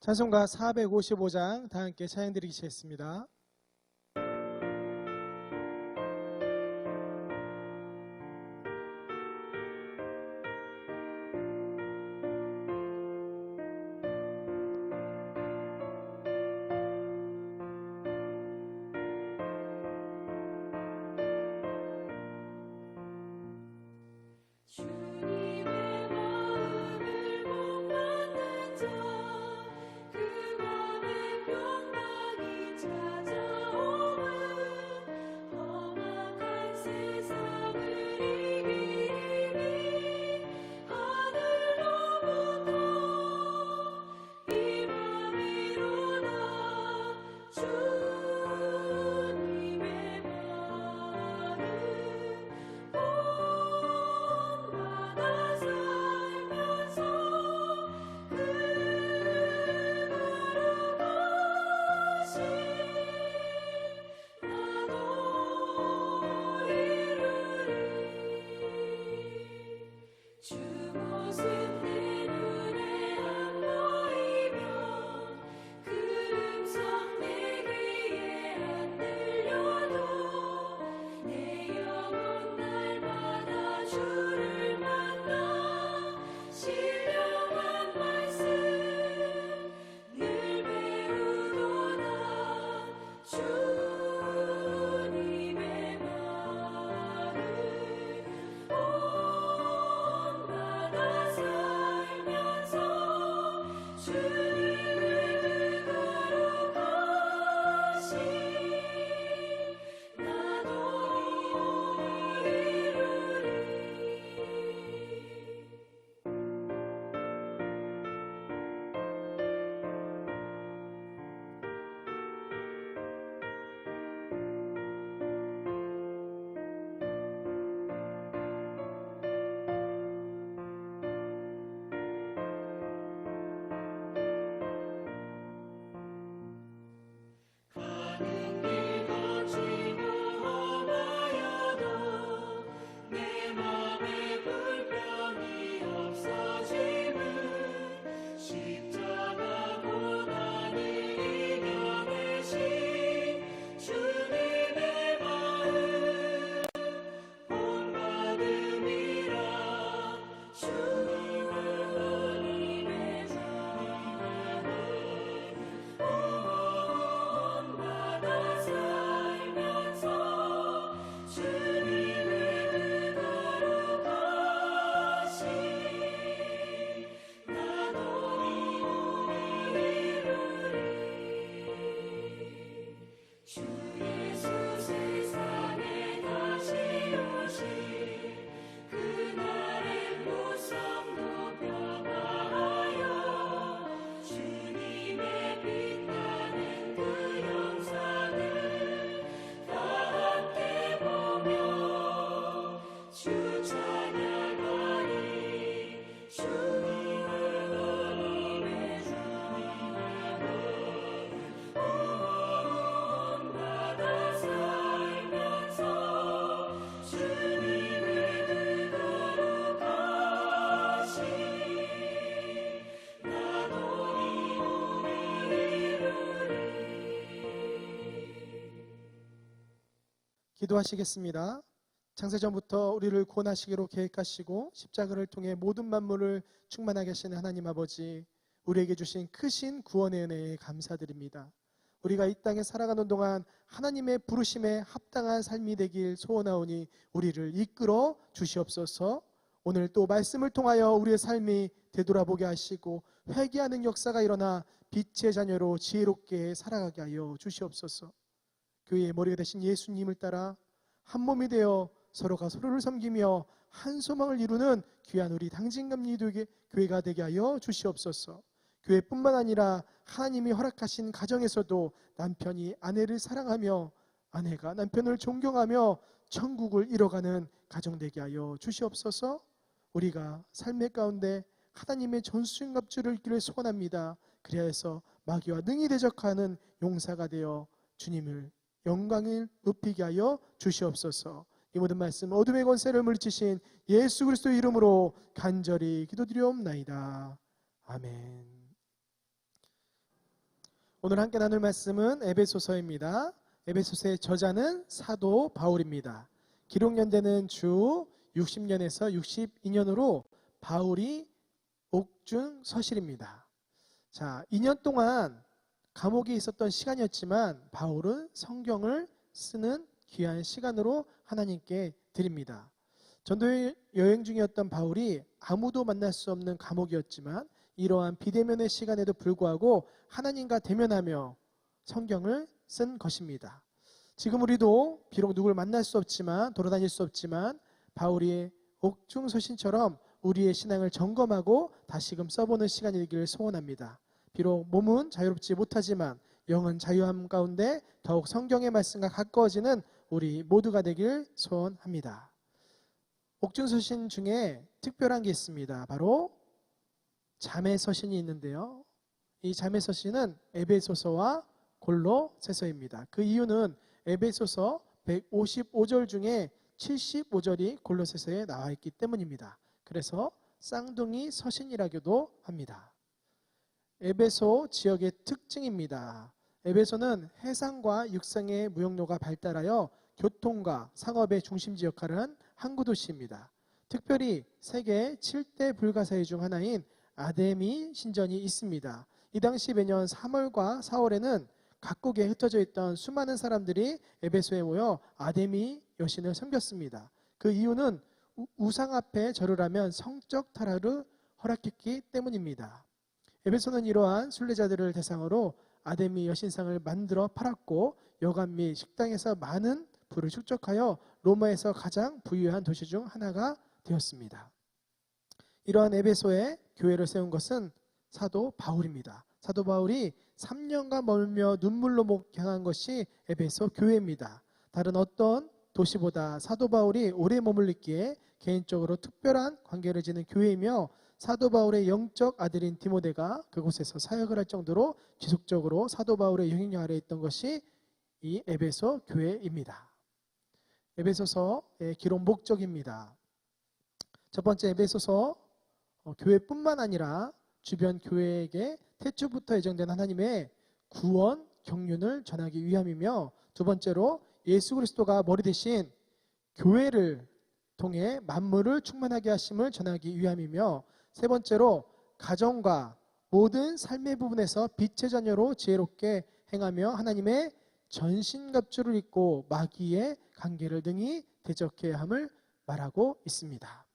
찬송가 455장 다 함께 찬양 드리시겠습니다. 기도하시겠습니다. 창세전부터 우리를 구원하시기로 계획하시고 십자가를 통해 모든 만물을 충만하게 하시는 하나님 아버지, 우리에게 주신 크신 구원의 은혜에 감사드립니다. 우리가 이 땅에 살아가는 동안 하나님의 부르심에 합당한 삶이 되길 소원하오니 우리를 이끌어 주시옵소서. 오늘 또 말씀을 통하여 우리의 삶이 되돌아보게 하시고 회개하는 역사가 일어나 빛의 자녀로 지혜롭게 살아가게 하여 주시옵소서. 교회의 머리가 되신 예수님을 따라 한 몸이 되어 서로가 서로를 섬기며 한 소망을 이루는 귀한 우리 당진감리교회 교회가 되게 하여 주시옵소서. 교회뿐만 아니라 하나님이 허락하신 가정에서도 남편이 아내를 사랑하며 아내가 남편을 존경하며 천국을 이뤄가는 가정 되게 하여 주시옵소서. 우리가 삶의 가운데 하나님의 전수증갑주를 읽기를 소원합니다. 그리하여서 마귀와 능히 대적하는 용사가 되어 주님을 영광을 높이게 하여 주시옵소서. 이 모든 말씀 어둠의 권세를 물리치신 예수 그리스도의 이름으로 간절히 기도드리옵나이다. 아멘. 오늘 함께 나눌 말씀은 에베소서입니다. 에베소서의 저자는 사도 바울입니다. 기록 연대는 주 60년에서 62년으로 바울이 옥중 서실입니다. 자, 2년 동안 감옥에 있었던 시간이었지만 바울은 성경을 쓰는 귀한 시간으로 하나님께 드립니다. 전도 여행 중이었던 바울이 아무도 만날 수 없는 감옥이었지만 이러한 비대면의 시간에도 불구하고 하나님과 대면하며 성경을 쓴 것입니다. 지금 우리도 비록 누구를 만날 수 없지만 돌아다닐 수 없지만 바울의 옥중서신처럼 우리의 신앙을 점검하고 다시금 써보는 시간이 되기를 소원합니다. 비록 몸은 자유롭지 못하지만 영은 자유함 가운데 더욱 성경의 말씀과 가까워지는 우리 모두가 되길 소원합니다. 옥중서신 중에 특별한 게 있습니다. 바로 자매서신이 있는데요. 이 자매서신은 에베소서와 골로새서입니다. 그 이유는 에베소서 155절 중에 75절이 골로새서에 나와 있기 때문입니다. 그래서 쌍둥이 서신이라고도 합니다. 에베소 지역의 특징입니다. 에베소는 해상과 육상의 무역로가 발달하여 교통과 상업의 중심지 역할을 한 항구 도시입니다. 특별히 세계 7대 불가사의 중 하나인 아데미 신전이 있습니다. 이 당시 매년 3월과 4월에는 각국에 흩어져 있던 수많은 사람들이 에베소에 모여 아데미 여신을 섬겼습니다. 그 이유는 우상 앞에 절을 하면 성적 타락을 허락했기 때문입니다. 에베소는 이러한 순례자들을 대상으로 아데미 여신상을 만들어 팔았고 여관 및 식당에서 많은 부를 축적하여 로마에서 가장 부유한 도시 중 하나가 되었습니다. 이러한 에베소에 교회를 세운 것은 사도 바울입니다. 사도 바울이 3년간 멀며 눈물로 목행한 것이 에베소 교회입니다. 다른 어떤 도시보다 사도 바울이 오래 머물렀기에 개인적으로 특별한 관계를 지닌 교회이며 사도 바울의 영적 아들인 디모데가 그곳에서 사역을 할 정도로 지속적으로 사도 바울의 영향력 아래에 있던 것이 이 에베소 교회입니다. 에베소서의 기록 목적입니다. 첫 번째, 에베소서 교회뿐만 아니라 주변 교회에게 태초부터 예정된 하나님의 구원 경륜을 전하기 위함이며, 두 번째로 예수 그리스도가 머리 대신 교회를 통해 만물을 충만하게 하심을 전하기 위함이며, 세 번째로 가정과 모든 삶의 부분에서 빛의 자녀로 지혜롭게 행하며 하나님의 전신갑주를 입고 마귀의 관계를 능히 대적해야 함을 말하고 있습니다.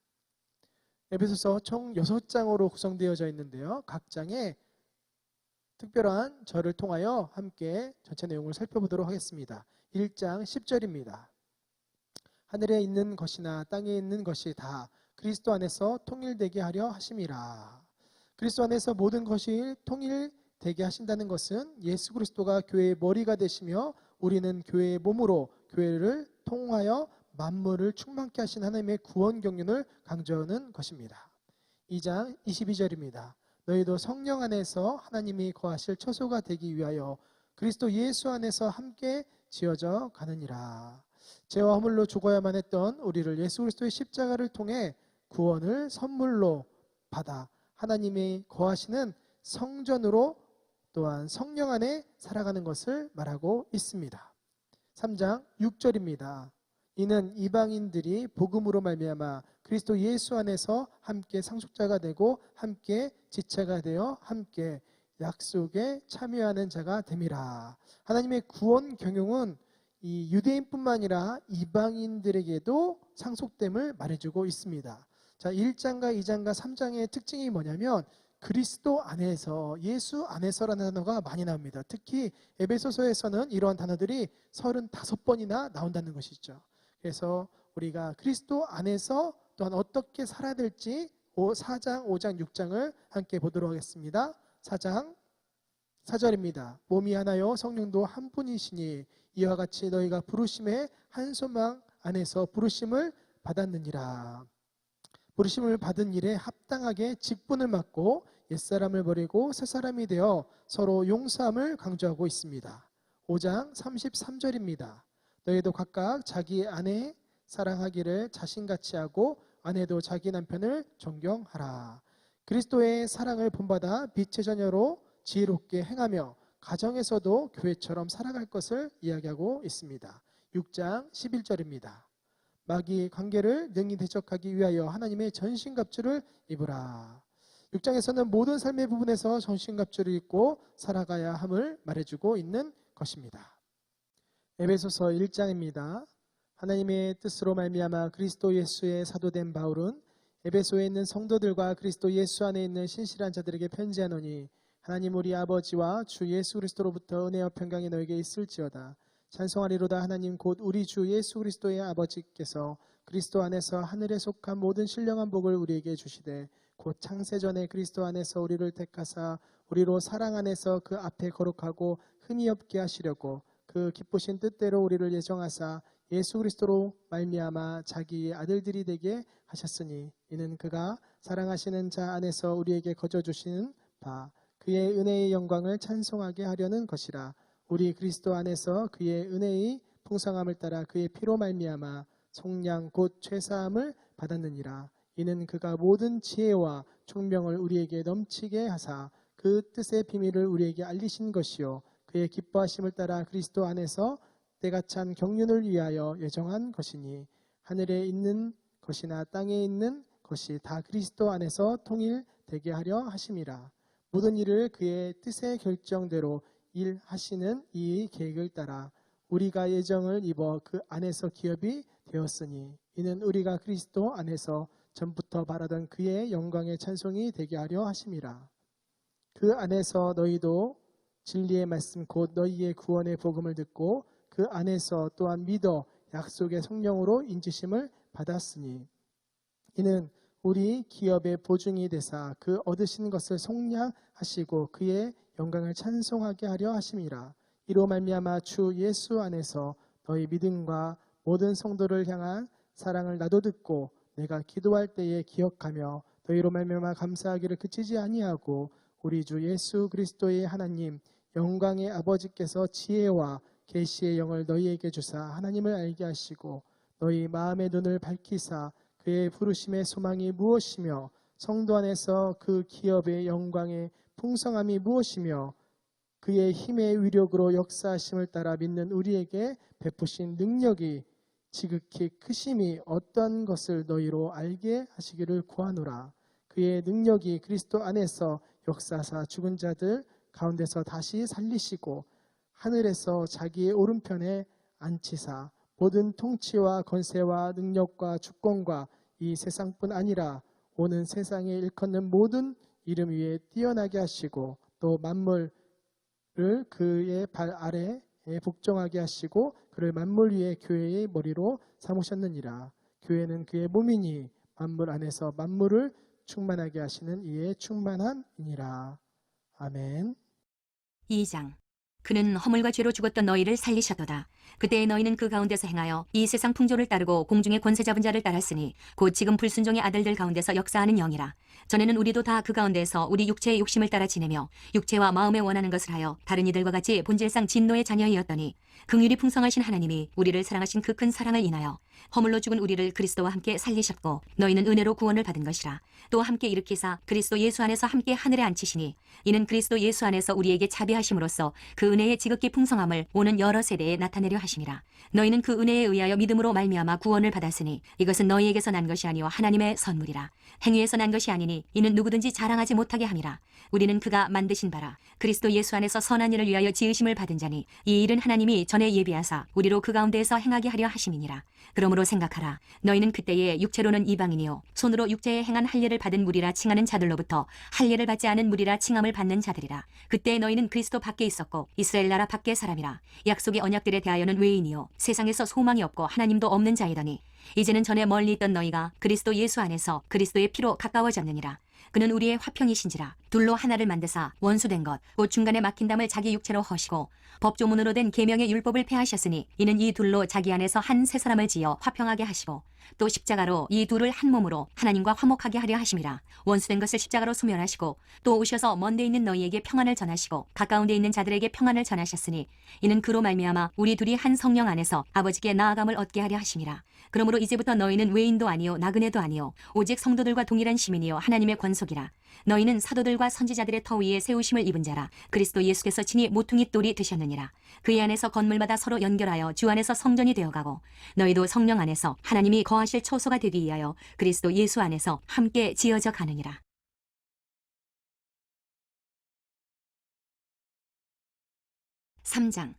에베소서 총 6장으로 구성되어져 있는데요. 각 장에 특별한 절을 통하여 함께 전체 내용을 살펴보도록 하겠습니다. 1장 10절입니다. 하늘에 있는 것이나 땅에 있는 것이 다 그리스도 안에서 통일되게 하려 하심이라. 그리스도 안에서 모든 것이 통일되게 하신다는 것은 예수 그리스도가 교회의 머리가 되시며 우리는 교회의 몸으로 교회를 통하여 만물을 충만케 하신 하나님의 구원 경륜을 강조하는 것입니다. 2장 22절입니다. 너희도 성령 안에서 하나님이 거하실 처소가 되기 위하여 그리스도 예수 안에서 함께 지어져 가느니라. 죄와 허물로 죽어야만 했던 우리를 예수 그리스도의 십자가를 통해 구원을 선물로 받아 하나님이 거하시는 성전으로 또한 성령 안에 살아가는 것을 말하고 있습니다. 3장 6절입니다. 이는 이방인들이 복음으로 말미암아 그리스도 예수 안에서 함께 상속자가 되고 함께 지체가 되어 함께 약속에 참여하는 자가 됨이라. 하나님의 구원 경영은 이 유대인뿐만 아니라 이방인들에게도 상속됨을 말해주고 있습니다. 자, 1장과 2장과 3장의 특징이 뭐냐면 그리스도 안에서, 예수 안에서라는 단어가 많이 나옵니다. 특히 에베소서에서는 이러한 단어들이 35번이나 나온다는 것이죠. 그래서 우리가 그리스도 안에서 또한 어떻게 살아야 될지 4장, 5장, 6장을 함께 보도록 하겠습니다. 4장 4절입니다. 몸이 하나요 성령도 한 분이시니 이와 같이 너희가 부르심의 한 소망 안에서 부르심을 받았느니라. 부르심을 받은 일에 합당하게 직분을 맡고 옛사람을 버리고 새사람이 되어 서로 용서함을 강조하고 있습니다. 5장 33절입니다. 너희도 각각 자기 아내 사랑하기를 자신같이 하고 아내도 자기 남편을 존경하라. 그리스도의 사랑을 본받아 빛의 자녀로 지혜롭게 행하며 가정에서도 교회처럼 살아갈 것을 이야기하고 있습니다. 6장 11절입니다. 마귀 관계를 능히 대적하기 위하여 하나님의 전신갑주를 입으라. 6장에서는 모든 삶의 부분에서 전신갑주를 입고 살아가야 함을 말해주고 있는 것입니다. 에베소서 1장입니다. 하나님의 뜻으로 말미암아 그리스도 예수의 사도된 바울은 에베소에 있는 성도들과 그리스도 예수 안에 있는 신실한 자들에게 편지하노니 하나님 우리 아버지와 주 예수 그리스도로부터 은혜와 평강이 너에게 있을지어다. 찬송하리로다. 하나님 곧 우리 주 예수 그리스도의 아버지께서 그리스도 안에서 하늘에 속한 모든 신령한 복을 우리에게 주시되 곧 창세전에 그리스도 안에서 우리를 택하사 우리로 사랑 안에서 그 앞에 거룩하고 흠이 없게 하시려고 그 기쁘신 뜻대로 우리를 예정하사 예수 그리스도로 말미암아 자기의 아들들이 되게 하셨으니 이는 그가 사랑하시는 자 안에서 우리에게 거저 주시는 바 그의 은혜의 영광을 찬송하게 하려는 것이라. 우리 그리스도 안에서 그의 은혜의 풍성함을 따라 그의 피로 말미암아 속량 곧 죄사함을 받았느니라. 이는 그가 모든 지혜와 총명을 우리에게 넘치게 하사 그 뜻의 비밀을 우리에게 알리신 것이요 그의 기뻐하심을 따라 그리스도 안에서 때가 찬 경륜을 위하여 예정한 것이니 하늘에 있는 것이나 땅에 있는 것이 다 그리스도 안에서 통일되게 하려 하심이라. 모든 일을 그의 뜻의 결정대로 일하시는 이 계획을 따라 우리가 예정을 입어 그 안에서 기업이 되었으니 이는 우리가 그리스도 안에서 전부터 바라던 그의 영광의 찬송이 되게 하려 하심이라. 그 안에서 너희도 진리의 말씀 곧 너희의 구원의 복음을 듣고 그 안에서 또한 믿어 약속의 성령으로 인지심을 받았으니 이는 우리 기업의 보증이 되사 그 얻으신 것을 속량하시고 그의 영광을 찬송하게 하려 하심이라. 이로 말미암아 주 예수 안에서 너희 믿음과 모든 성도를 향한 사랑을 나도 듣고 내가 기도할 때에 기억하며 너희로 말미암아 감사하기를 그치지 아니하고 우리 주 예수 그리스도의 하나님 영광의 아버지께서 지혜와 계시의 영을 너희에게 주사 하나님을 알게 하시고 너희 마음의 눈을 밝히사 그의 부르심의 소망이 무엇이며 성도 안에서 그 기업의 영광의 풍성함이 무엇이며 그의 힘의 위력으로 역사하심을 따라 믿는 우리에게 베푸신 능력이 지극히 크심이 어떤 것을 너희로 알게 하시기를 구하노라. 그의 능력이 그리스도 안에서 역사하사 죽은 자들 가운데서 다시 살리시고 하늘에서 자기의 오른편에 앉히사 모든 통치와 권세와 능력과 주권과 이 세상뿐 아니라 오는 세상에 일컫는 모든 이름 위에 뛰어나게 하시고 또 만물을 그의 발 아래에 복종하게 하시고 그를 만물 위에 교회의 머리로 삼으셨느니라. 교회는 그의 몸이니 만물 안에서 만물을 충만하게 하시는 이의 충만함이니라. 아멘. 2장. 그는 허물과 죄로 죽었던 너희를 살리셨도다. 그때에 너희는 그 가운데서 행하여 이 세상 풍조를 따르고 공중의 권세 잡은 자를 따랐으니 곧 지금 불순종의 아들들 가운데서 역사하는 영이라. 전에는 우리도 다 그 가운데서 우리 육체의 욕심을 따라 지내며 육체와 마음에 원하는 것을 하여 다른 이들과 같이 본질상 진노의 자녀이었더니 긍휼이 풍성하신 하나님이 우리를 사랑하신 그 큰 사랑을 인하여 허물로 죽은 우리를 그리스도와 함께 살리셨고 너희는 은혜로 구원을 받은 것이라. 또 함께 일으키사 그리스도 예수 안에서 함께 하늘에 앉히시니 이는 그리스도 예수 안에서 우리에게 자비하심으로써 그 은혜의 지극히 풍성함을 오는 여러 세대에 나타내려 하심이라. 너희는 그 은혜에 의하여 믿음으로 말미암아 구원을 받았으니 이것은 너희에게서 난 것이 아니요 하나님의 선물이라. 행위에서 난 것이 아니니 이는 누구든지 자랑하지 못하게 함이라. 우리는 그가 만드신 바라 그리스도 예수 안에서 선한 일을 위하여 지으심을 받은 자니 이 일은 하나님이 전에 예비하사 우리로 그 가운데에서 행하게 하려 하심이니라. 그러므로 생각하라. 너희는 그때에 육체로는 이방인이요 손으로 육체에 행한 할례를 받은 무리라 칭하는 자들로부터 할례를 받지 않은 무리라 칭함을 받는 자들이라. 그때 너희는 그리스도 밖에 있었고 이스라엘 나라 밖의 사람이라. 약속의 언약들에 대하여는 외인이요 세상에서 소망이 없고 하나님도 없는 자이더니 이제는 전에 멀리 있던 너희가 그리스도 예수 안에서 그리스도의 피로 가까워졌느니라. 그는 우리의 화평이신지라. 둘로 하나를 만드사 원수된 것 곧 중간에 막힌 담을 자기 육체로 허시고 법조문으로 된 계명의 율법을 폐하셨으니 이는 이 둘로 자기 안에서 한 새 사람을 지어 화평하게 하시고 또 십자가로 이 둘을 한 몸으로 하나님과 화목하게 하려 하심이라. 원수된 것을 십자가로 소멸하시고 또 오셔서 먼데 있는 너희에게 평안을 전하시고 가까운 데 있는 자들에게 평안을 전하셨으니 이는 그로 말미암아 우리 둘이 한 성령 안에서 아버지께 나아감을 얻게 하려 하심이라. 그러므로 이제부터 너희는 외인도 아니요 나그네도 아니요 오직 성도들과 동일한 시민이요 하나님의 권속이라. 너희는 사도들과 선지자들의 터 위에 세우심을 입은 자라. 그리스도 예수께서 친히 모퉁이 돌이 되셨느니라. 그의 안에서 건물마다 서로 연결하여 주 안에서 성전이 되어가고 너희도 성령 안에서 하나님이 거하실 처소가 되기 위하여 그리스도 예수 안에서 함께 지어져 가느니라. 3장.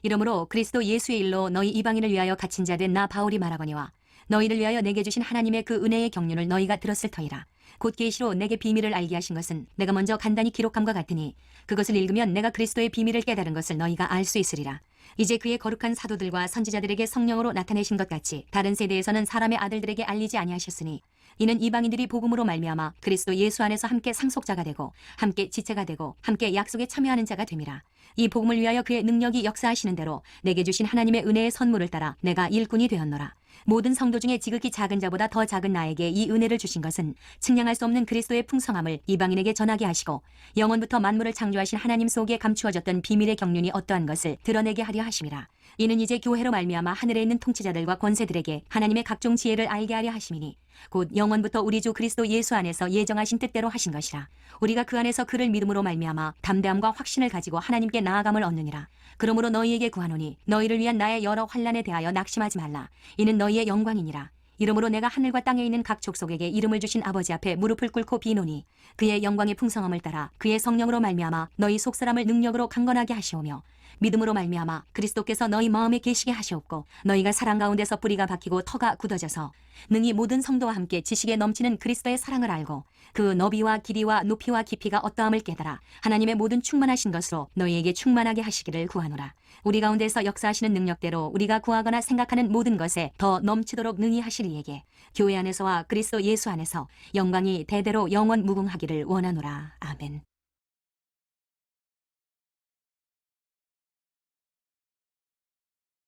이러므로 그리스도 예수의 일로 너희 이방인을 위하여 갇힌 자 된 나 바울이 말하거니와 너희를 위하여 내게 주신 하나님의 그 은혜의 경륜을 너희가 들었을 터이라. 곧 계시로 내게 비밀을 알게 하신 것은 내가 먼저 간단히 기록함과 같으니 그것을 읽으면 내가 그리스도의 비밀을 깨달은 것을 너희가 알 수 있으리라. 이제 그의 거룩한 사도들과 선지자들에게 성령으로 나타내신 것 같이 다른 세대에서는 사람의 아들들에게 알리지 아니하셨으니 이는 이방인들이 복음으로 말미암아 그리스도 예수 안에서 함께 상속자가 되고 함께 지체가 되고 함께 약속에 참여하는 자가 됨이라. 이 복음을 위하여 그의 능력이 역사하시는 대로 내게 주신 하나님의 은혜의 선물을 따라 내가 일꾼이 되었노라. 모든 성도 중에 지극히 작은 자보다 더 작은 나에게 이 은혜를 주신 것은 측량할 수 없는 그리스도의 풍성함을 이방인에게 전하게 하시고 영원부터 만물을 창조하신 하나님 속에 감추어졌던 비밀의 경륜이 어떠한 것을 드러내게 하려 하심이라. 이는 이제 교회로 말미암아 하늘에 있는 통치자들과 권세들에게 하나님의 각종 지혜를 알게 하려 하심이니 곧 영원부터 우리 주 그리스도 예수 안에서 예정하신 뜻대로 하신 것이라. 우리가 그 안에서 그를 믿음으로 말미암아 담대함과 확신을 가지고 하나님께 나아감을 얻느니라. 그러므로 너희에게 구하노니 너희를 위한 나의 여러 환난에 대하여 낙심하지 말라. 이는 너희의 영광이니라. 이러므로 내가 하늘과 땅에 있는 각 족속에게 이름을 주신 아버지 앞에 무릎을 꿇고 비노니 그의 영광의 풍성함을 따라 그의 성령으로 말미암아 너희 속사람을 능력으로 강건하게 하시오며 믿음으로 말미암아 그리스도께서 너희 마음에 계시게 하시옵고 너희가 사랑 가운데서 뿌리가 박히고 터가 굳어져서 능히 모든 성도와 함께 지식에 넘치는 그리스도의 사랑을 알고 그 너비와 길이와 높이와 깊이가 어떠함을 깨달아 하나님의 모든 충만하신 것으로 너희에게 충만하게 하시기를 구하노라. 우리 가운데서 역사하시는 능력대로 우리가 구하거나 생각하는 모든 것에 더 넘치도록 능히 하실 이에게 교회 안에서와 그리스도 예수 안에서 영광이 대대로 영원 무궁하기를 원하노라. 아멘.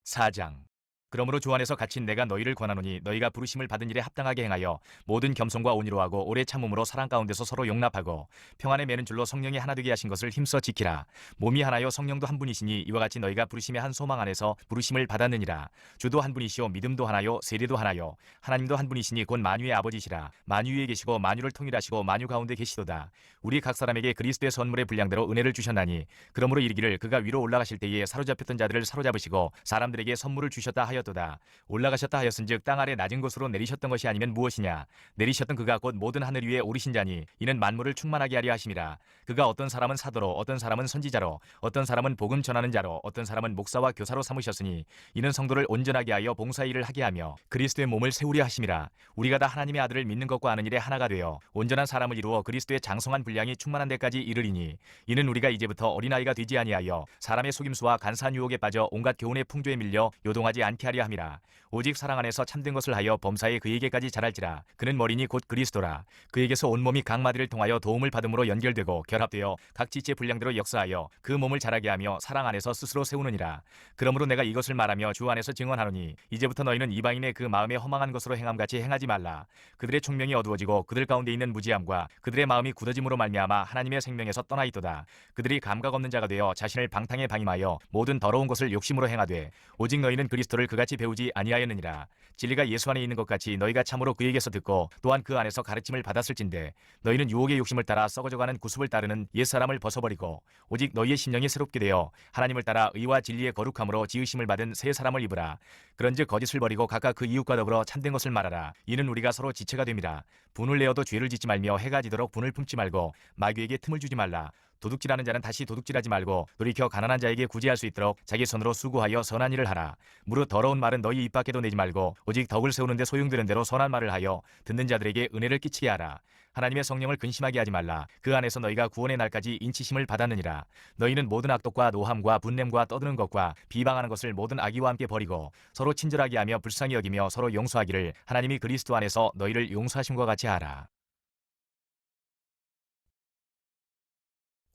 4장. 그러므로 주 안에서 갇힌 내가 너희를 권하노니 너희가 부르심을 받은 일에 합당하게 행하여 모든 겸손과 온유로 하고 오래 참음으로 사랑 가운데서 서로 용납하고 평안에 매는 줄로 성령이 하나 되게 하신 것을 힘써 지키라. 몸이 하나요 성령도 한 분이시니 이와 같이 너희가 부르심의 한 소망 안에서 부르심을 받았느니라. 주도 한 분이시요 믿음도 하나요 세례도 하나요 하나님도 한 분이시니 곧 만유의 아버지시라. 만유 위에 계시고 만유를 통일하시고 만유 가운데 계시도다. 우리 각 사람에게 그리스도의 선물의 분량대로 은혜를 주셨나니 그러므로 이르기를 그가 위로 올라가실 때에 사로잡혔던 자들을 사로잡으시고 사람들에게 선물을 주셨다 하였도다. 올라가셨다 하였은즉 땅 아래 낮은 곳으로 내리셨던 것이 아니면 무엇이냐. 내리셨던 그가 곧 모든 하늘 위에 오르신 자니 이는 만물을 충만하게 하려 하심이라. 그가 어떤 사람은 사도로 어떤 사람은 선지자로 어떤 사람은 복음 전하는 자로 어떤 사람은 목사와 교사로 삼으셨으니 이는 성도를 온전하게 하여 봉사의 일을 하게 하며 그리스도의 몸을 세우려 하심이라. 우리가 다 하나님의 아들을 믿는 것과 아는 일에 하나가 되어 온전한 사람을 이루어 그리스도의 장성한 분량이 충만한 데까지 이르리니 이는 우리가 이제부터 어린아이가 되지 아니하여 사람의 속임수와 간사한 유혹에 빠져 온갖 교훈의 풍조에 밀려 요동하지 않게 하려 함이라. 오직 사랑 안에서 참된 것을 하여 범사에 그에게까지 자랄지라. 그는 머리니 곧 그리스도라. 그에게서 온몸이 각 마디를 통하여 도움을 받음으로 연결되고 결합되어 각 지체 분량대로 역사하여 그 몸을 자라게 하며 사랑 안에서 스스로 세우느니라. 그러므로 내가 이것을 말하며 주 안에서 증언하노니 이제부터 너희는 이방인의 그 마음에 허망한 것으로 행함같이 행하지 말라. 그들의 총명이 어두워지고 그들 가운데 있는 무지함과 그들의 마음이 굳어짐으로 말미암아 하나님의 생명에서 떠나 있도다. 그들이 감각 없는 자가 되어 자신을 방탕에 방임하여 모든 더러운 것을 욕심으로 행하되 오직 너희는 그리스도를 그같이 배우지 아니하였느니라. 진리가 예수 안에 있는 것 같이 너희가 참으로 그에게서 듣고 또한 그 안에서 가르침을 받았을진대 너희는 유혹의 욕심을 따라 썩어져가는 구습을 따르는 옛사람을 벗어버리고 오직 너희의 심령이 새롭게 되어 하나님을 따라 의와 진리의 거룩함으로 지으심을 받은 새 사람을 입으라. 그런즉 거짓을 버리고 각각 그 이웃과 더불어 참된 것을 말하라. 이는 우리가 서로 지체가 됨이라. 분을 내어도 죄를 짓지 말며 해가 지도록 분을 품지 말고 마귀에게 틈을 주지 말라. 도둑질하는 자는 다시 도둑질하지 말고 돌이켜 가난한 자에게 구제할 수 있도록 자기 손으로 수고하여 선한 일을 하라. 무릇 더러운 말은 너희 입 밖에도 내지 말고 오직 덕을 세우는 데 소용되는 대로 선한 말을 하여 듣는 자들에게 은혜를 끼치게 하라. 하나님의 성령을 근심하게 하지 말라. 그 안에서 너희가 구원의 날까지 인치심을 받았느니라. 너희는 모든 악독과 노함과 분냄과 떠드는 것과 비방하는 것을 모든 악의와 함께 버리고 서로 친절하게 하며 불쌍히 여기며 서로 용서하기를 하나님이 그리스도 안에서 너희를 용서하심과 같이 하라.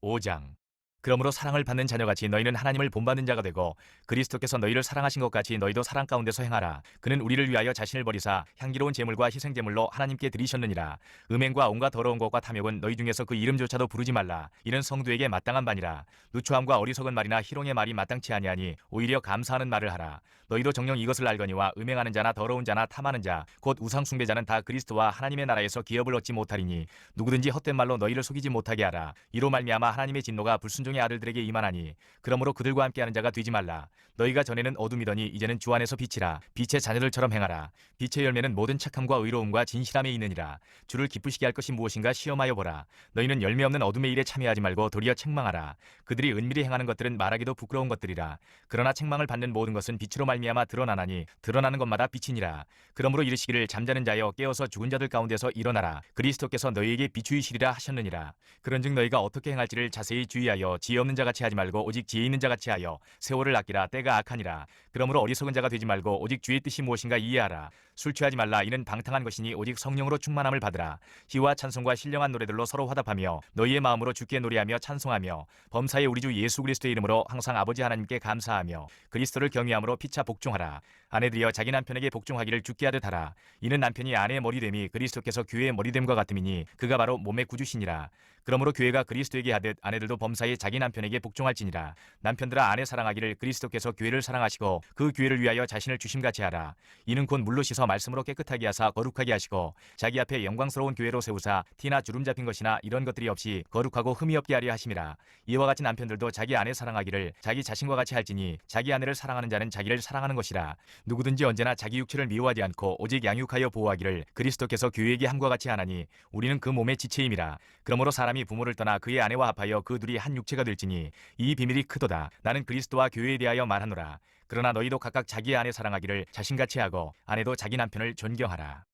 5장. 그러므로 사랑을 받는 자녀같이 너희는 하나님을 본받는 자가 되고 그리스도께서 너희를 사랑하신 것 같이 너희도 사랑 가운데서 행하라. 그는 우리를 위하여 자신을 버리사 향기로운 제물과 희생제물로 하나님께 드리셨느니라. 음행과 온갖 더러운 것과 탐욕은 너희 중에서 그 이름조차도 부르지 말라. 이는 성도에게 마땅한 바니라. 누추함과 어리석은 말이나 희롱의 말이 마땅치 아니하니 오히려 감사하는 말을 하라. 너희도 정녕 이것을 알거니와 음행하는 자나 더러운 자나 탐하는 자 곧 우상 숭배자는 다 그리스도와 하나님의 나라에서 기업을 얻지 못하리니 누구든지 헛된 말로 너희를 속이지 못하게 하라. 이로 말미암아 하나님의 진노가 불순종의 아들들에게 임하나니 그러므로 그들과 함께하는 자가 되지 말라. 너희가 전에는 어둠이더니 이제는 주 안에서 빛이라. 빛의 자녀들처럼 행하라. 빛의 열매는 모든 착함과 의로움과 진실함에 있느니라. 주를 기쁘시게 할 것이 무엇인가 시험하여 보라. 너희는 열매 없는 어둠의 일에 참여하지 말고 도리어 책망하라. 그들이 은밀히 행하는 것들은 말하기도 부끄러운 것들이라. 그러나 책망을 받는 모든 것은 빛으로 말미암아 드러나나니 드러나는 것마다 빛이니라. 그러므로 이르시기를 잠자는 자여 깨어서 죽은 자들 가운데서 일어나라. 그리스도께서 너희에게 비추이시리라 하셨느니라. 그런즉 너희가 어떻게 행할지를 자세히 주의하여 지혜 없는 자같이 하지 말고 오직 지혜 있는 자같이 하여 세월을 아끼라. 때가 악하니라. 그러므로 어리석은 자가 되지 말고 오직 주의 뜻이 무엇인가 이해하라. 술 취하지 말라. 이는 방탕한 것이니 오직 성령으로 충만함을 받으라. 희와 찬송과 신령한 노래들로 서로 화답하며 너희의 마음으로 주께 노래하며 찬송하며 범사의 우리 주 예수 그리스도의 이름으로 항상 아버지 하나님께 감사하며 그리스도를 경외함으로 피차 복종하라. 아내들이여 자기 남편에게 복종하기를 주께 하듯 하라. 이는 남편이 아내의 머리됨이 그리스도께서 교회의 머리됨과 같음이니 그가 바로 몸의 구주시니라. 그러므로 교회가 그리스도에게 하듯 아내들도 범사에 자기 남편에게 복종할지니라. 남편들아 아내 사랑하기를 그리스도께서 교회를 사랑하시고 그 교회를 위하여 자신을 주심같이 하라. 이는 곧 물로 씻어 말씀으로 깨끗하게 하사 거룩하게 하시고 자기 앞에 영광스러운 교회로 세우사 티나 주름 잡힌 것이나 이런 것들이 없이 거룩하고 흠이 없게 하려 하심이라. 이와 같이 남편들도 자기 아내 사랑하기를 자기 자신과 같이 할지니 자기 아내를 사랑하는 자는 자기를 사랑하는 것이라. 누구든지 언제나 자기 육체를 미워하지 않고 오직 양육하여 보호하기를 그리스도께서 교회에게 함과 같이 하나니 우리는 그 몸의 지체임이라. 그러므로 사람이 부모를 떠나 그의 아내와 합하여 그 둘이 한 육체가 될지니 이 비밀이 크도다. 나는 그리스도와 교회에 대하여 말하노라. 그러나 너희도 각각 자기의 아내 사랑하기를 자신같이 하고 아내도 자기 남편을 존경하라.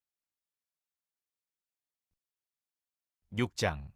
6장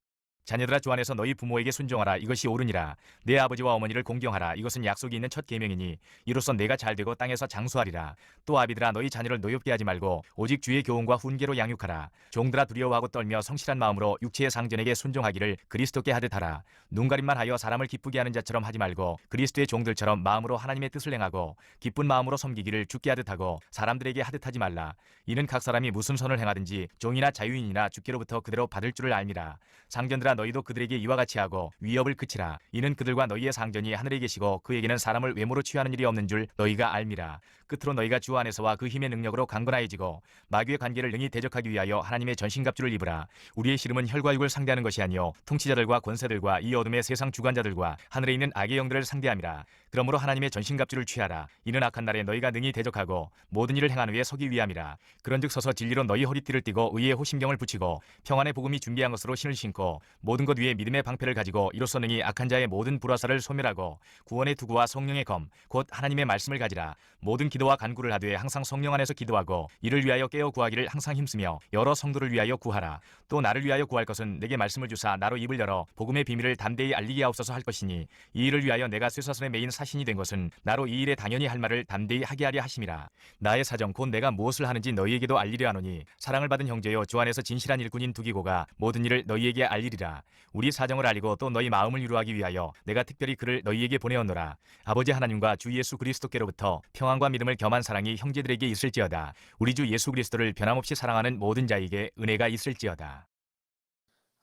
자녀들아 주 안에서 너희 부모에게 순종하라. 이것이 옳으니라. 내 아버지와 어머니를 공경하라. 이것은 약속이 있는 첫 계명이니 이로써 내가 잘되고 땅에서 장수하리라. 또 아비들아 너희 자녀를 노엽게 하지 말고 오직 주의 교훈과 훈계로 양육하라. 종들아 두려워하고 떨며 성실한 마음으로 육체의 상전에게 순종하기를 그리스도께 하듯 하라. 눈가림만 하여 사람을 기쁘게 하는 자처럼 하지 말고 그리스도의 종들처럼 마음으로 하나님의 뜻을 행하고 기쁜 마음으로 섬기기를 주께 하듯 하고 사람들에게 하듯 하지 말라. 이는 각 사람이 무슨 선을 행하든지 종이나 자유인이나 주께로부터 그대로 받을 줄을 알미라. 상전들아 너희도 그들에게 이와 같이 하고 위협을 그치라. 이는 그들과 너희의 상전이 하늘에 계시고 그에게는 사람을 외모로 취하는 일이 없는 줄 너희가 알미라. 끝으로 너희가 주 안에서와 그 힘의 능력으로 강건하여지고 마귀의 관계를 능히 대적하기 위하여 하나님의 전신갑주를 입으라. 우리의 씨름은 혈과 육을 상대하는 것이 아니요 통치자들과 권세들과 이 어둠의 세상 주관자들과 하늘에 있는 악의 영들을 상대함이라. 그러므로 하나님의 전신갑주를 취하라. 이는 악한 날에 너희가 능히 대적하고 모든 일을 행한 후에 서기 위함이라. 그런즉 서서 진리로 너희 허리띠를 띠고 의의 호심경을 붙이고 평안의 복음이 준비한 것으로 신을 신고 모든 것 위에 믿음의 방패를 가지고 이로써 능히 악한 자의 모든 불화살을 소멸하고 구원의 투구와 성령의 검 곧 하나님의 말씀을 가지라. 모든 기도와 간구를 하되 항상 성령 안에서 기도하고 이를 위하여 깨어 구하기를 항상 힘쓰며 여러 성도를 위하여 구하라. 또 나를 위하여 구할 것은 내게 말씀을 주사 나로 입을 열어 복음의 비밀을 담대히 알리게 하옵소서 할 것이니 이 일을 위하여 내가 쇠사슬에 매인 사신이 된 것은 나로 이 일에 당연히 할 말을 담대히 하게 하려 하심이라. 나의 사정 곧 내가 무엇을 하는지 너희에게도 알리려 하노니 사랑을 받은 형제여 주 안에서 진실한 일꾼인 두기고가 모든 일을 너희에게 알리리라. 우리 사정을 알리고 또 너희 마음을 위로하기 위하여 내가 특별히 그를 너희에게 보내었노라. 아버지 하나님과 주 예수 그리스도께로부터 평안과 믿음을 겸한 사랑이 형제들에게 있을지어다. 우리 주 예수 그리스도를 변함없이 사랑하는 모든 자에게 은혜가 있을지어다.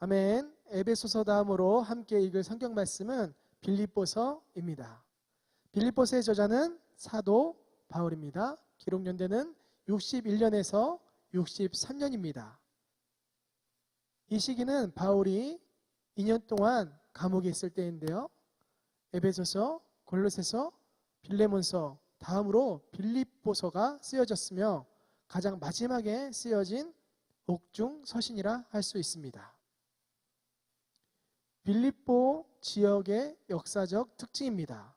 아멘. 에베소서 다음으로 함께 읽을 성경 말씀은 빌립보서입니다. 빌립보서의 저자는 사도 바울입니다. 기록 연대는 61년에서 63년입니다. 이 시기는 바울이 2년 동안 감옥에 있을 때인데요. 에베소서, 골로새서, 빌레몬서 다음으로 빌립보서가 쓰여졌으며 가장 마지막에 쓰여진 옥중 서신이라 할 수 있습니다. 빌립보 지역의 역사적 특징입니다.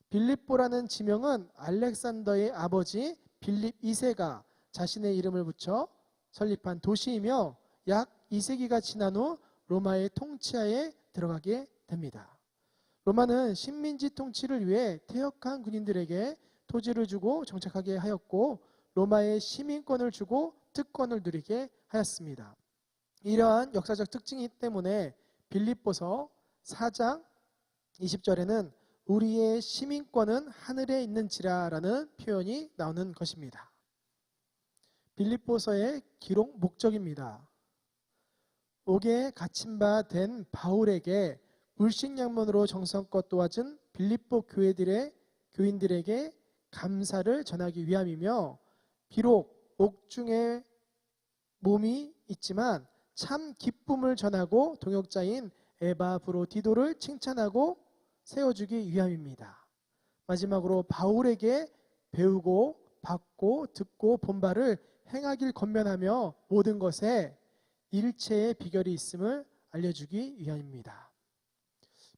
빌립보라는 지명은 알렉산더의 아버지 빌립 2세가 자신의 이름을 붙여 설립한 도시이며 약 2세기가 지난 후 로마의 통치하에 들어가게 됩니다. 로마는 식민지 통치를 위해 퇴역한 군인들에게 토지를 주고 정착하게 하였고 로마의 시민권을 주고 특권을 누리게 하였습니다. 이러한 역사적 특징이 때문에 빌립보서 4장 20절에는 우리의 시민권은 하늘에 있는지라라는 표현이 나오는 것입니다. 빌립보서의 기록 목적입니다. 옥에 갇힌 바 된 바울에게 물식양면으로 정성껏 도와준 빌립보 교인들에게 감사를 전하기 위함이며, 비록 옥중에 몸이 있지만 참 기쁨을 전하고 동역자인 에바브로디도를 칭찬하고 세워주기 위함입니다. 마지막으로 바울에게 배우고 받고 듣고 본 바를 행하길 권면하며 모든 것에 일체의 비결이 있음을 알려주기 위함입니다.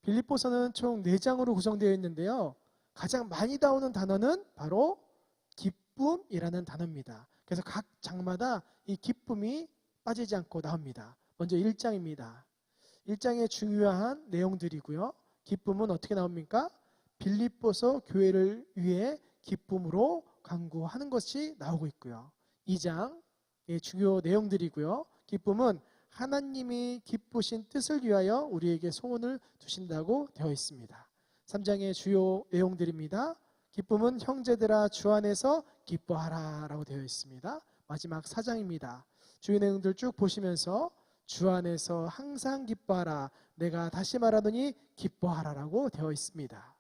빌립보서는 총 4장으로 구성되어 있는데요. 가장 많이 나오는 단어는 바로 기쁨이라는 단어입니다. 그래서 각 장마다 이 기쁨이 빠지지 않고 나옵니다. 먼저 1장입니다. 1장의 중요한 내용들이고요. 기쁨은 어떻게 나옵니까? 빌립보서 교회를 위해 기쁨으로 간구하는 것이 나오고 있고요. 2장의 주요 내용들이고요. 기쁨은 하나님이 기쁘신 뜻을 위하여 우리에게 소원을 두신다고 되어 있습니다. 3장의 주요 내용들입니다. 기쁨은 형제들아 주 안에서 기뻐하라 라고 되어 있습니다. 마지막 4장입니다. 주요 내용들 쭉 보시면서 주 안에서 항상 기뻐하라, 내가 다시 말하더니 기뻐하라 라고 되어 있습니다.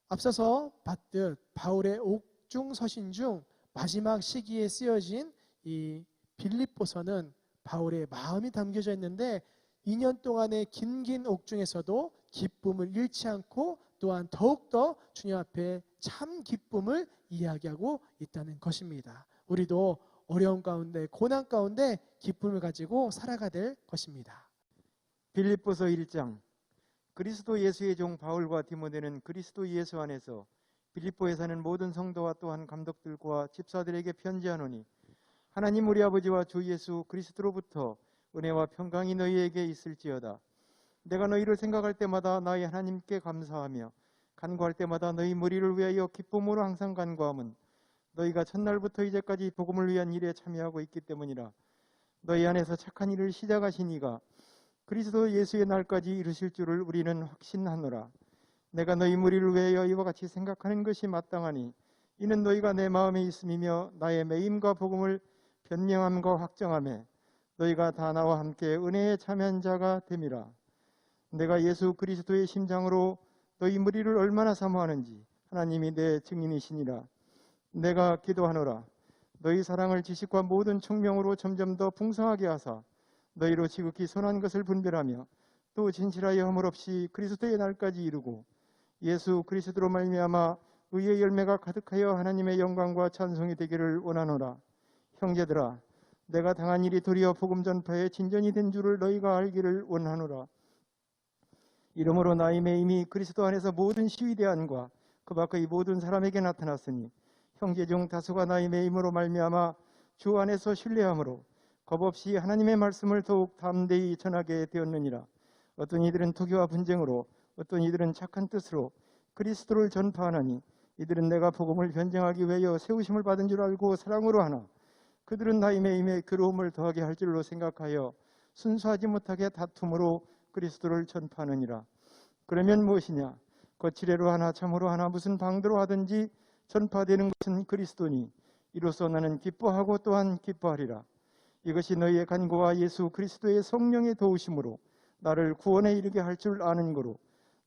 앞서서 봤듯 바울의 옥중 서신 중 마지막 시기에 쓰여진 이 빌립보서는 바울의 마음이 담겨져 있는데 2년 동안의 긴 옥중에서도 기쁨을 잃지 않고 또한 더욱더 주님 앞에 참 기쁨을 이야기하고 있다는 것입니다. 우리도 어려움 가운데 고난 가운데 기쁨을 가지고 살아가야 될 것입니다. 빌립보서 1장. 그리스도 예수의 종 바울과 디모데는 그리스도 예수 안에서 빌립보에 사는 모든 성도와 또한 감독들과 집사들에게 편지하노니, 하나님 우리 아버지와 주 예수 그리스도로부터 은혜와 평강이 너희에게 있을지어다. 내가 너희를 생각할 때마다 나의 하나님께 감사하며 간구할 때마다 너희 무리를 위하여 기쁨으로 항상 간구함은 너희가 첫날부터 이제까지 복음을 위한 일에 참여하고 있기 때문이라. 너희 안에서 착한 일을 시작하신 이가 그리스도 예수의 날까지 이루실 줄을 우리는 확신하노라. 내가 너희 무리를 위하여 이와 같이 생각하는 것이 마땅하니 이는 너희가 내 마음에 있음이며 나의 매임과 복음을 변명함과 확정함에 너희가 다 나와 함께 은혜에 참여한 자가 됨이라. 내가 예수 그리스도의 심장으로 너희 무리를 얼마나 사모하는지 하나님이 내 증인이시니라. 내가 기도하노라. 너희 사랑을 지식과 모든 청명으로 점점 더 풍성하게 하사 너희로 지극히 선한 것을 분별하며 또 진실하여 허물 없이 그리스도의 날까지 이루고 예수 그리스도로 말미암아 의의 열매가 가득하여 하나님의 영광과 찬송이 되기를 원하노라. 형제들아, 내가 당한 일이 도리어 복음 전파에 진전이 된 줄을 너희가 알기를 원하노라. 이러므로 나의 매임이 그리스도 안에서 모든 시위대안과 그 밖의 모든 사람에게 나타났으니 형제 중 다수가 나의 매임으로 말미암아 주 안에서 신뢰함으로 겁없이 하나님의 말씀을 더욱 담대히 전하게 되었느니라. 어떤 이들은 투기와 분쟁으로, 어떤 이들은 착한 뜻으로 그리스도를 전파하나니 이들은 내가 복음을 변증하기 위하여 세우심을 받은 줄 알고 사랑으로 하나 그들은 나의 매임에 괴로움을 더하게 할 줄로 생각하여 순수하지 못하게 다툼으로 그리스도를 전파하느니라. 그러면 무엇이냐? 거칠애로 하나 참으로 하나 무슨 방도로 하든지 전파되는 것은 그리스도니 이로써 나는 기뻐하고 또한 기뻐하리라. 이것이 너희의 간구와 예수 그리스도의 성령의 도우심으로 나를 구원에 이르게 할 줄 아는 거로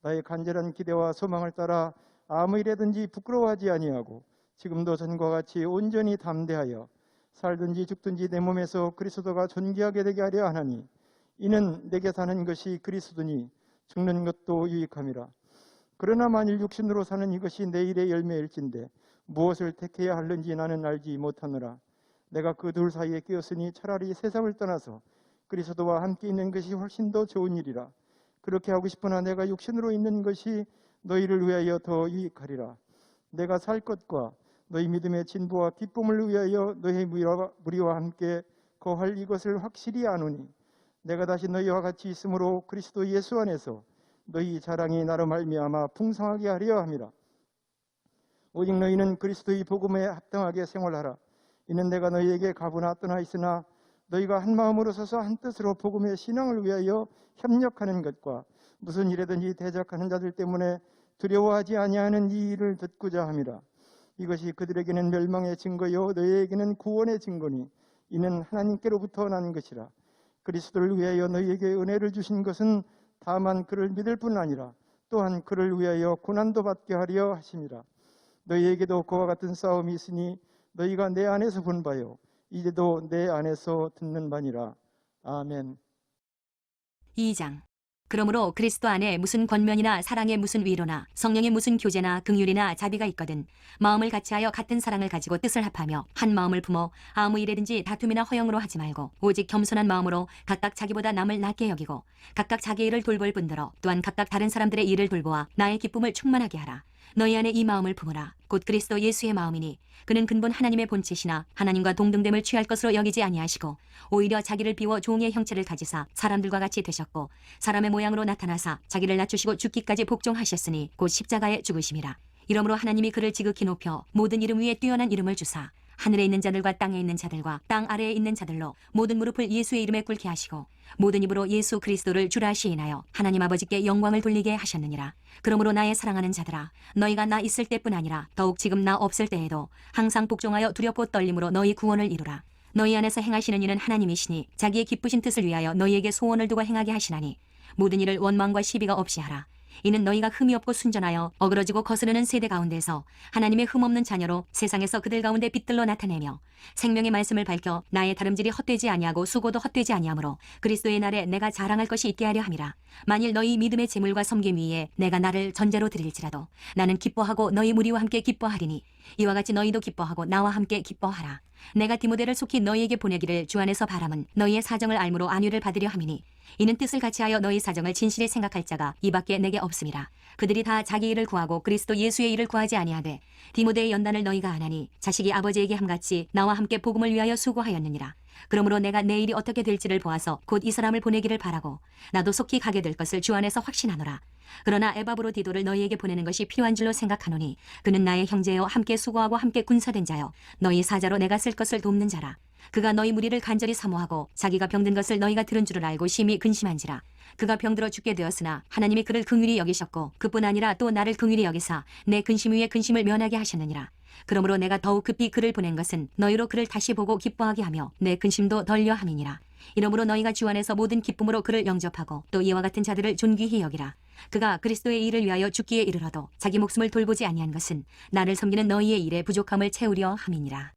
나의 간절한 기대와 소망을 따라 아무 일에든지 부끄러워하지 아니하고 지금도 전과 같이 온전히 담대하여 살든지 죽든지 내 몸에서 그리스도가 존귀하게 되게 하려 하나니 이는 내게 사는 것이 그리스도니 죽는 것도 유익함이라. 그러나 만일 육신으로 사는 이것이 내일의 열매일진데 무엇을 택해야 하는지 나는 알지 못하노라. 내가 그 둘 사이에 끼었으니 차라리 세상을 떠나서 그리스도와 함께 있는 것이 훨씬 더 좋은 일이라. 그렇게 하고 싶으나 내가 육신으로 있는 것이 너희를 위하여 더 유익하리라. 내가 살 것과 너희 믿음의 진보와 기쁨을 위하여 너희 무리와 함께 거할 이것을 확실히 아노니 내가 다시 너희와 같이 있으므로 그리스도 예수 안에서 너희 자랑이 나로 말미암아 풍성하게 하려 함이라. 오직 너희는 그리스도의 복음에 합당하게 생활하라. 이는 내가 너희에게 가보나 떠나 있으나 너희가 한 마음으로 서서 한 뜻으로 복음의 신앙을 위하여 협력하는 것과 무슨 일에든지 대적하는 자들 때문에 두려워하지 아니하는 이 일을 듣고자 함이라. 이것이 그들에게는 멸망의 증거요 너희에게는 구원의 증거니 이는 하나님께로부터 난 것이라. 그리스도를 위하여 너희에게 은혜를 주신 것은 다만 그를 믿을 뿐 아니라 또한 그를 위하여 고난도 받게 하려 하심이라. 너희에게도 그와 같은 싸움이 있으니 너희가 내 안에서 본 바요 이제도 내 안에서 듣는 바니라. 아멘. 2장. 그러므로 그리스도 안에 무슨 권면이나 사랑의 무슨 위로나 성령의 무슨 교제나 긍휼이나 자비가 있거든 마음을 같이하여 같은 사랑을 가지고 뜻을 합하며 한 마음을 품어 아무 일에든지 다툼이나 허영으로 하지 말고 오직 겸손한 마음으로 각각 자기보다 남을 낮게 여기고 각각 자기 일을 돌볼 뿐더러 또한 각각 다른 사람들의 일을 돌보아 나의 기쁨을 충만하게 하라. 너희 안에 이 마음을 품으라. 곧 그리스도 예수의 마음이니 그는 근본 하나님의 본체시나 하나님과 동등됨을 취할 것으로 여기지 아니하시고 오히려 자기를 비워 종의 형체를 가지사 사람들과 같이 되셨고 사람의 모양으로 나타나사 자기를 낮추시고 죽기까지 복종하셨으니 곧 십자가에 죽으심이라. 이러므로 하나님이 그를 지극히 높여 모든 이름 위에 뛰어난 이름을 주사 하늘에 있는 자들과 땅에 있는 자들과 땅 아래에 있는 자들로 모든 무릎을 예수의 이름에 꿇게 하시고 모든 입으로 예수 그리스도를 주라 시인하여 하나님 아버지께 영광을 돌리게 하셨느니라. 그러므로 나의 사랑하는 자들아 너희가 나 있을 때뿐 아니라 더욱 지금 나 없을 때에도 항상 복종하여 두렵고 떨림으로 너희 구원을 이루라. 너희 안에서 행하시는 이는 하나님이시니 자기의 기쁘신 뜻을 위하여 너희에게 소원을 두고 행하게 하시나니 모든 일을 원망과 시비가 없이 하라. 이는 너희가 흠이 없고 순전하여 어그러지고 거스르는 세대 가운데서 하나님의 흠없는 자녀로 세상에서 그들 가운데 빛들로 나타내며 생명의 말씀을 밝혀 나의 다름질이 헛되지 아니하고 수고도 헛되지 아니하므로 그리스도의 날에 내가 자랑할 것이 있게 하려 함이라. 만일 너희 믿음의 제물과 섬김 위에 내가 나를 전제로 드릴지라도 나는 기뻐하고 너희 무리와 함께 기뻐하리니 이와 같이 너희도 기뻐하고 나와 함께 기뻐하라. 내가 디모데를 속히 너희에게 보내기를 주 안에서 바람은 너희의 사정을 알므로 안위를 받으려 함이니 이는 뜻을 같이하여 너희 사정을 진실히 생각할 자가 이밖에 내게 없음이라. 그들이 다 자기 일을 구하고 그리스도 예수의 일을 구하지 아니하되 디모데의 연단을 너희가 아나니 자식이 아버지에게 함같이 나와 함께 복음을 위하여 수고하였느니라. 그러므로 내가 내 일이 어떻게 될지를 보아서 곧 이 사람을 보내기를 바라고 나도 속히 가게 될 것을 주 안에서 확신하노라. 그러나 에바브로디도를 너희에게 보내는 것이 필요한 줄로 생각하노니 그는 나의 형제여 함께 수고하고 함께 군사된 자여 너희 사자로 내가 쓸 것을 돕는 자라. 그가 너희 무리를 간절히 사모하고 자기가 병든 것을 너희가 들은 줄을 알고 심히 근심한지라. 그가 병들어 죽게 되었으나 하나님이 그를 긍휼히 여기셨고 그뿐 아니라 또 나를 긍휼히 여기사 내 근심 위에 근심을 면하게 하셨느니라. 그러므로 내가 더욱 급히 그를 보낸 것은 너희로 그를 다시 보고 기뻐하게 하며 내 근심도 덜려 함이니라. 이러므로 너희가 주 안에서 모든 기쁨으로 그를 영접하고 또 이와 같은 자들을 존귀히 여기라. 그가 그리스도의 일을 위하여 죽기에 이르러도 자기 목숨을 돌보지 아니한 것은 나를 섬기는 너희의 일에 부족함을 채우려 함이니라.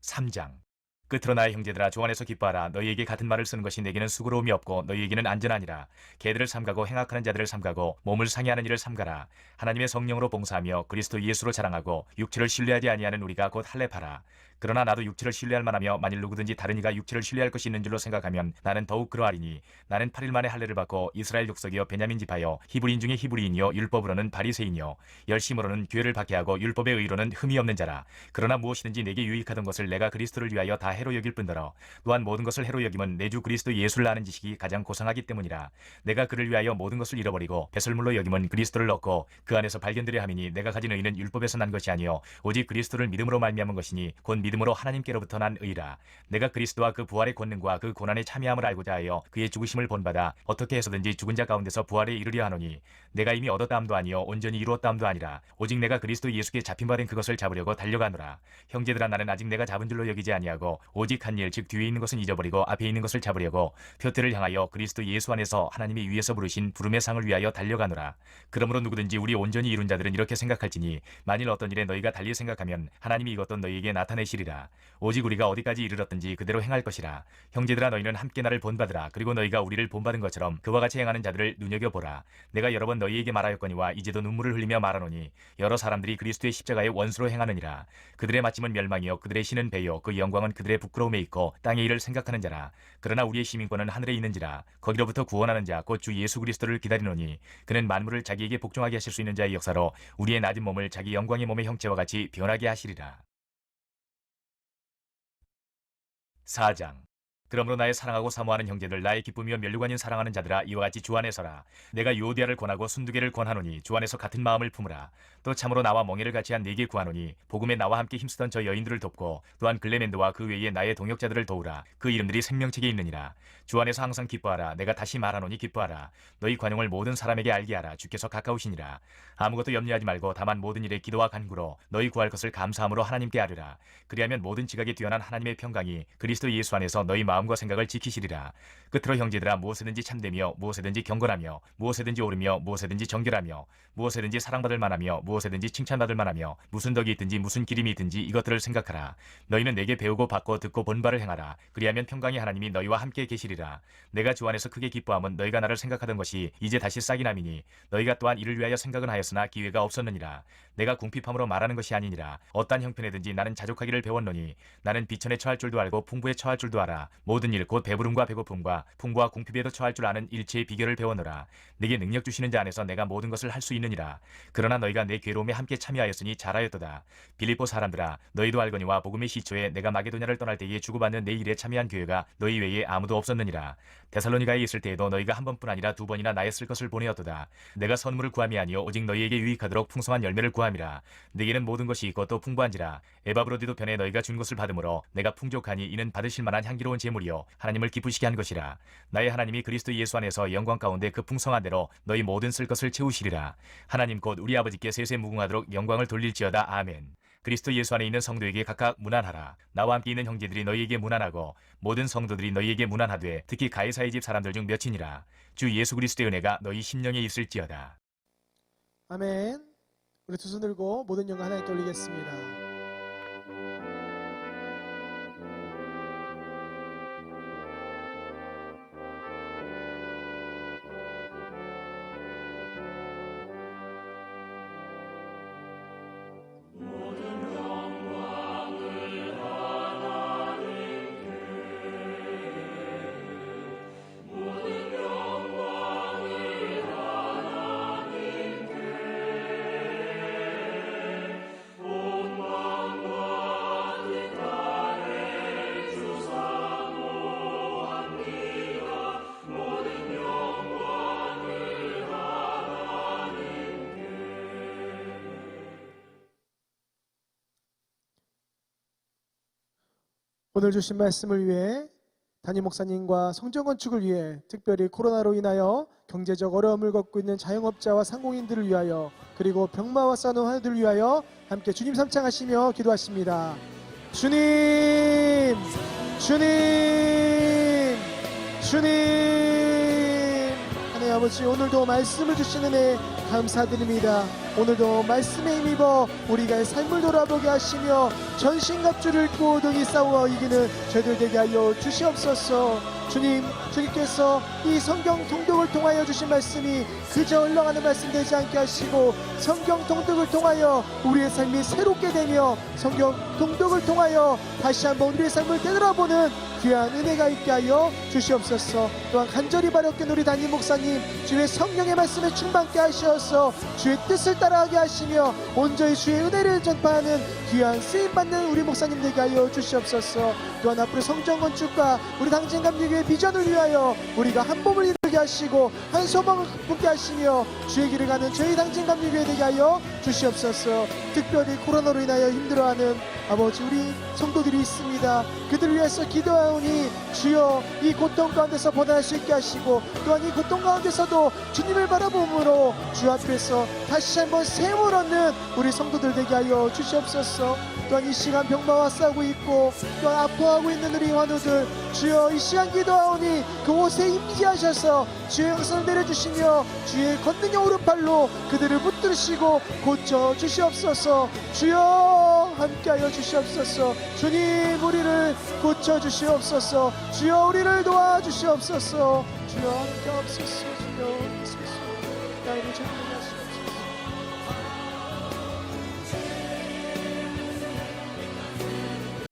3장. 끝으로 나의 형제들아 주 안에서 기뻐하라. 너희에게 같은 말을 쓰는 것이 내게는 수고로움이 없고 너희에게는 안전하니라. 개들을 삼가고 행악하는 자들을 삼가고 몸을 상해하는 일을 삼가라. 하나님의 성령으로 봉사하며 그리스도 예수로 자랑하고 육체를 신뢰하지 아니하는 우리가 곧 할례파라. 그러나 나도 육체를 신뢰할 만하며 만일 누구든지 다른 이가 육체를 신뢰할 것이 있는 줄로 생각하면 나는 더욱 그러하리니 나는 8일 만에 할례를 받고 이스라엘 족속이여 베냐민 지파여 히브리인 중에 히브리인이요 율법으로는 바리새인이요 열심으로는 교회를 박해하고 율법의 의로는 흠이 없는 자라. 그러나 무엇이든지 내게 유익하던 것을 내가 그리스도를 위하여 다 해로 여길 뿐더러 또한 모든 것을 해로 여김은 내 주 그리스도 예수를 아는 지식이 가장 고상하기 때문이라. 내가 그를 위하여 모든 것을 잃어버리고 배설물로 여김은 그리스도를 얻고 그 안에서 발견되려 함이니 내가 가진 의는 율법에서 난 것이 아니요 오직 그리스도를 믿음으로 말미암은 것이니 곧 믿음으로 하나님께로부터 난 의라. 내가 그리스도와 그 부활의 권능과 그 고난의 참여함을 알고자 하여 그의 죽으심을 본받아 어떻게 해서든지 죽은 자 가운데서 부활에 이르려 하노니 내가 이미 얻었다함도 아니요 온전히 이루었다함도 아니라 오직 내가 그리스도 예수께 잡힌 바 된 그것을 잡으려고 달려가노라. 형제들아 나는 아직 내가 잡은 줄로 여기지 아니하고 오직 한 일 즉 뒤에 있는 것은 잊어버리고 앞에 있는 것을 잡으려고 표태를 향하여 그리스도 예수 안에서 하나님이 위에서 부르신 부름의 상을 위하여 달려가노라. 그러므로 누구든지 우리 온전히 이룬 자들은 이렇게 생각할지니 만일 어떤 일에 너희가 달리 생각하면 하나님이 이것도 너희에게 나타내시리라. 오직 우리가 어디까지 이르렀든지 그대로 행할 것이라. 형제들아 너희는 함께 나를 본받으라. 그리고 너희가 우리를 본받은 것처럼 그와 같이 행하는 자들을 눈여겨보라. 내가 여러 번 너희에게 말하였거니와 이제도 눈물을 흘리며 말하노니 여러 사람들이 그리스도의 십자가의 원수로 행하느니라. 그들의 마침은 멸망이요 그들의 신은 배요 그 영광은 그들의 부끄러움에 있고 땅의 일을 생각하는 자라. 그러나 우리의 시민권은 하늘에 있는지라. 거기로부터 구원하는 자 곧 주 예수 그리스도를 기다리노니 그는 만물을 자기에게 복종하게 하실 수 있는 자의 역사로 우리의 낮은 몸을 자기 영광의 몸의 형체와 같이 변하게 하시리라. 4장. 그러므로 나의 사랑하고 사모하는 형제들, 나의 기쁨이며 면류관인 사랑하는 자들아, 이와 같이 주 안에 서라. 내가 유오디아를 권하고 순두개를 권하노니 주 안에서 같은 마음을 품으라. 또 참으로 나와 멍에를 같이 한 네게 구하노니 복음에 나와 함께 힘쓰던 저 여인들을 돕고 또한 글레멘드와 그 외에 나의 동역자들을 도우라. 그 이름들이 생명책에 있느니라. 주 안에서 항상 기뻐하라. 내가 다시 말하노니 기뻐하라. 너희 관용을 모든 사람에게 알게 하라. 주께서 가까우시니라. 아무것도 염려하지 말고 다만 모든 일에 기도와 간구로 너희 구할 것을 감사함으로 하나님께 아뢰라. 그리하면 모든 지각에 뛰어난 하나님의 평강이 그리스도 예수 안에서 너희 마음과 생각을 지키시리라. 끝으로 형제들아, 무엇에든지 참되며 무엇에든지 경건하며 무엇에든지 옳으며 무엇에든지 정결하며 무엇에든지 사랑받을 만하며 무엇에든지 칭찬받을 만하며 무슨 덕이 있든지 무슨 기림이 있든지 이것들을 생각하라. 너희는 내게 배우고 받고 듣고 본 바를 행하라. 그리하면 평강의 하나님이 너희와 함께 계시리라. 내가 주 안에서 크게 기뻐함은 너희가 나를 생각하던 것이 이제 다시 싹이 남이니 너희가 또한 이를 위하여 생각은 하였으나 기회가 없었느니라. 내가 궁핍함으로 말하는 것이 아니니라. 어떠한 형편에든지 나는 자족하기를 배웠노니 나는 비천에 처할 줄도 알고 풍부에 처할 줄도 알아. 모든 일 곧 배부름과 배고픔과 풍부와 궁핍에도 처할 줄 아는 일체의 비결을 배웠노라. 내게 능력 주시는 자 안에서 내가 모든 것을 할 수 있느니라. 그러나 너희가 내 괴로움에 함께 참여하였으니 잘하였도다. 빌립보 사람들아, 너희도 알거니와 복음의 시초에 내가 마게도냐를 떠날 때에 주고받는 내 일에 참여한 교회가 너희 외에 아무도 없었느니라. 데살로니가에 있을 때에도 너희가 한 번뿐 아니라 두 번이나 나의 쓸 것을 보내었도다. 내가 선물을 구함이 아니요 오직 너희에게 유익하도록 풍성한 열매를 구함이라. 내게는 모든 것이 있고 또 풍부한지라. 에바브로디도 편에 너희가 준 것을 받음으로 내가 풍족하니 이는 받으실 만한 향기로운 제물이요 하나님을 기쁘시게 한 것이라. 나의 하나님이 그리스도 예수 안에서 영광 가운데 그 풍성한 대로 너희 모든 쓸 것을 채우시리라. 하나님 곧 우리 아버지께 세세 무궁하도록 영광을 돌릴지어다. 아멘. 그리스도 예수 안에 있는 성도에게 각각 문안하라. 나와 함께 있는 형제들이 너희에게 문안하고 모든 성도들이 너희에게 문안하되 특히 가이사의 집 사람들 중 몇이니라. 주 예수 그리스도의 은혜가 너희 심령에 있을지어다. 아멘. 우리 두 손 들고 모든 영광 하나님께 올리겠습니다. 오늘 주신 말씀을 위해 담임 목사님과 성전 건축을 위해 특별히 코로나로 인하여 경제적 어려움을 겪고 있는 자영업자와 상공인들을 위하여 그리고 병마와 싸우는 환우들을 위하여 함께 주님 삼창하시며 기도하십니다. 주님, 주님, 주님. 하나님 아버지, 오늘도 말씀을 주시는 애 감사드립니다. 오늘도 말씀에 힘입어 우리가 삶을 돌아보게 하시며 전신갑주를 입고 등이 싸워 이기는 저희들 되게 하여 주시옵소서. 주님, 주님께서 이 성경 통독을 통하여 주신 말씀이 그저 흘러가는 말씀 되지 않게 하시고 성경 통독을 통하여 우리의 삶이 새롭게 되며 성경 통독을 통하여 다시 한번 우리의 삶을 되돌아보는 귀한 은혜가 있게 하여 주시옵소서. 또한 간절히 바랄게 우리 담임 목사님 주의 성령의 말씀에 충만케 하시어서 주의 뜻을 따라하게 하시며 온전히 주의 은혜를 전파하는 귀한 쓰임받는 우리 목사님 되게 하여 주시옵소서. 또한 앞으로 성전 건축과 우리 당진 감리교의 비전을 위하여 우리가 한 몸을 이루게 하시고 한 소망을 품게 하시며 주의 길을 가는 저희 당진 감리교회 되게 하여 주시옵소서. 특별히 코로나로 인하여 힘들어하는 아버지 우리 성도들이 있습니다. 그들을 위해서 기도하오니 주여 이 고통 가운데서 벗어날 수 있게 하시고 또한 이 고통 가운데서도 주님을 바라봄으로 주 앞에서 다시 한번 샘을 얻는 우리 성도들 되게 하여 주시옵소서. 또한 이 시간 병마와 싸우고 있고 또한 아파하고 있는 우리 환우들 주여 이 시간 기도하오니 그곳에 임재하셔서 주의 영성을 내려주시며 주의 권능의 오른팔로 그들을 붙드시고 고쳐주시옵소서. 주여 함께하여 주시옵소서. 주님 우리를 고쳐주시옵소서. 주여 우리를 도와주시옵소서. 주여 함께하옵소서. 주여 예수께서 나를 전능하시고